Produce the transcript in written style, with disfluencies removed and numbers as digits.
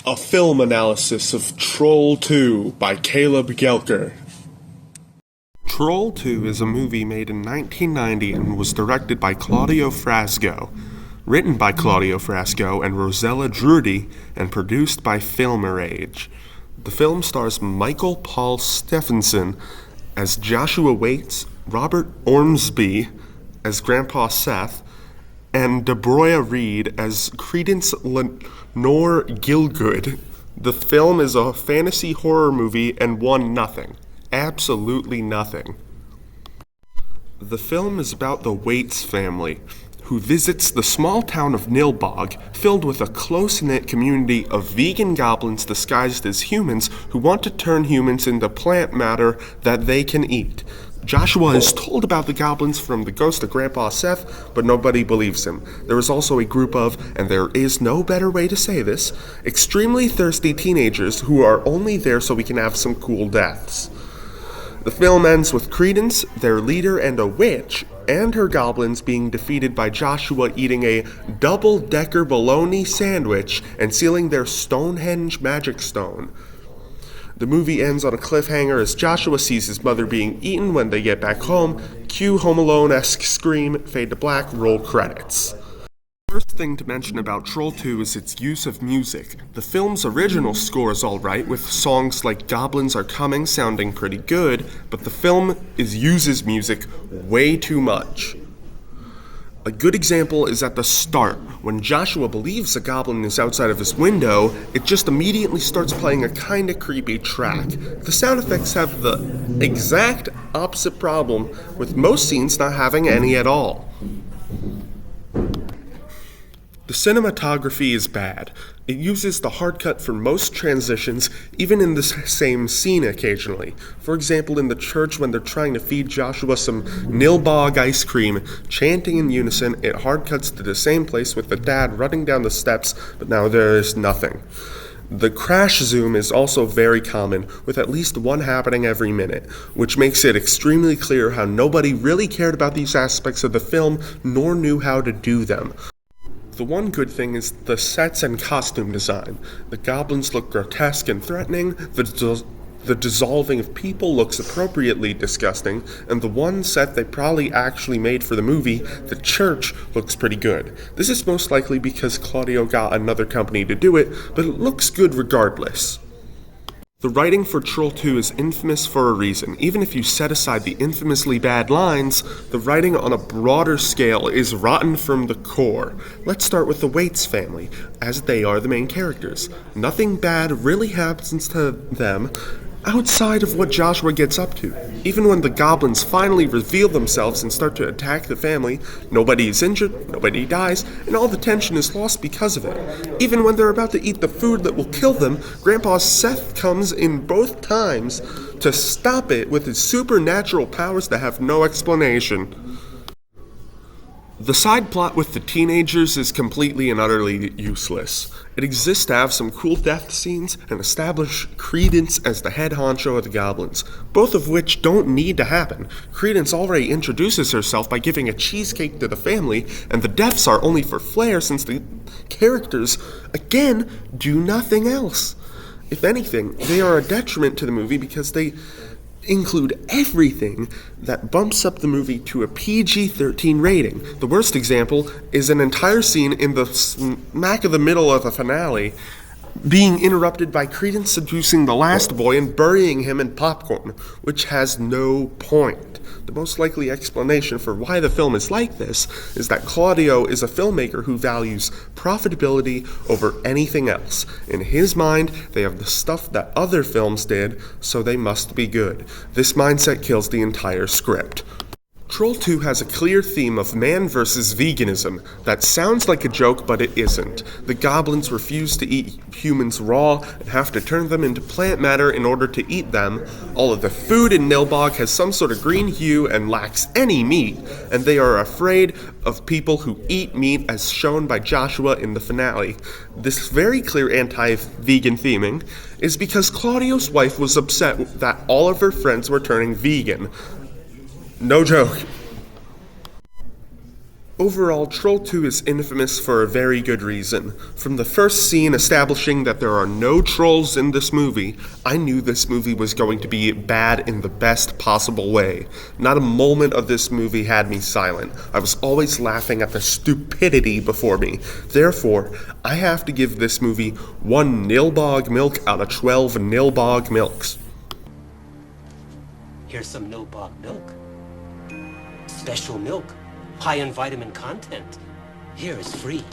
A film analysis of Troll 2 by Caleb Gelker. Troll 2 is a movie made in 1990 and was directed by Claudio Frasco, written by Claudio Frasco and Rosella Drudy, and produced by Filmerage. The film stars Michael Paul Stephenson as Joshua Waits, Robert Ormsby as Grandpa Seth, and Deborah Reed as Credence Lenore Gilgood. The film is a fantasy horror movie and won nothing. Absolutely nothing. The film is about the Waits family, who visits the small town of Nilbog, filled with a close-knit community of vegan goblins disguised as humans who want to turn humans into plant matter that they can eat. Joshua is told about the goblins from the ghost of Grandpa Seth, but nobody believes him. There is also a group of, and there is no better way to say this, extremely thirsty teenagers who are only there so we can have some cool deaths. The film ends with Credence, their leader, and a witch, and her goblins being defeated by Joshua eating a double-decker bologna sandwich and sealing their Stonehenge magic stone. The movie ends on a cliffhanger as Joshua sees his mother being eaten when they get back home. Cue Home Alone-esque scream, fade to black, roll credits. First thing to mention about Troll 2 is its use of music. The film's original score is alright, with songs like Goblins Are Coming sounding pretty good, but the film uses music way too much. A good example is at the start. When Joshua believes a goblin is outside of his window, it just immediately starts playing a kinda creepy track. The sound effects have the exact opposite problem, with most scenes not having any at all. The cinematography is bad. It uses the hard cut for most transitions, even in the same scene occasionally. For example, in the church when they're trying to feed Joshua some Nilbog ice cream, chanting in unison, it hard cuts to the same place with the dad running down the steps, but now there is nothing. The crash zoom is also very common, with at least one happening every minute, which makes it extremely clear how nobody really cared about these aspects of the film, nor knew how to do them. The one good thing is the sets and costume design. The goblins look grotesque and threatening, the dissolving of people looks appropriately disgusting, and the one set they probably actually made for the movie, the church, looks pretty good. This is most likely because Claudio got another company to do it, but it looks good regardless. The writing for Troll 2 is infamous for a reason. Even if you set aside the infamously bad lines, the writing on a broader scale is rotten from the core. Let's start with the Waits family, as they are the main characters. Nothing bad really happens to them outside of what Joshua gets up to. Even when the goblins finally reveal themselves and start to attack the family, nobody is injured, nobody dies, and all the tension is lost because of it. Even when they're about to eat the food that will kill them, Grandpa Seth comes in both times to stop it with his supernatural powers that have no explanation. The side plot with the teenagers is completely and utterly useless. It exists to have some cool death scenes and establish Credence as the head honcho of the goblins, both of which don't need to happen. Credence already introduces herself by giving a cheesecake to the family, and the deaths are only for flair since the characters, again, do nothing else. If anything, they are a detriment to the movie because they include everything that bumps up the movie to a PG-13 rating. The worst example is an entire scene in the smack of the middle of the finale being interrupted by Credence seducing the last boy and burying him in popcorn, which has no point. The most likely explanation for why the film is like this is that Claudio is a filmmaker who values profitability over anything else. In his mind, they have the stuff that other films did, so they must be good. This mindset kills the entire script. Troll 2 has a clear theme of man versus veganism that sounds like a joke, but it isn't. The goblins refuse to eat humans raw and have to turn them into plant matter in order to eat them. All of the food in Nilbog has some sort of green hue and lacks any meat, and they are afraid of people who eat meat as shown by Joshua in the finale. This very clear anti-vegan theming is because Claudio's wife was upset that all of her friends were turning vegan. No joke. Overall, Troll 2 is infamous for a very good reason. From the first scene establishing that there are no trolls in this movie, I knew this movie was going to be bad in the best possible way. Not a moment of this movie had me silent. I was always laughing at the stupidity before me. Therefore, I have to give this movie 1 Nilbog milk out of 12 Nilbog milks. Here's some Nilbog milk. Special milk, high in vitamin content. Here is free.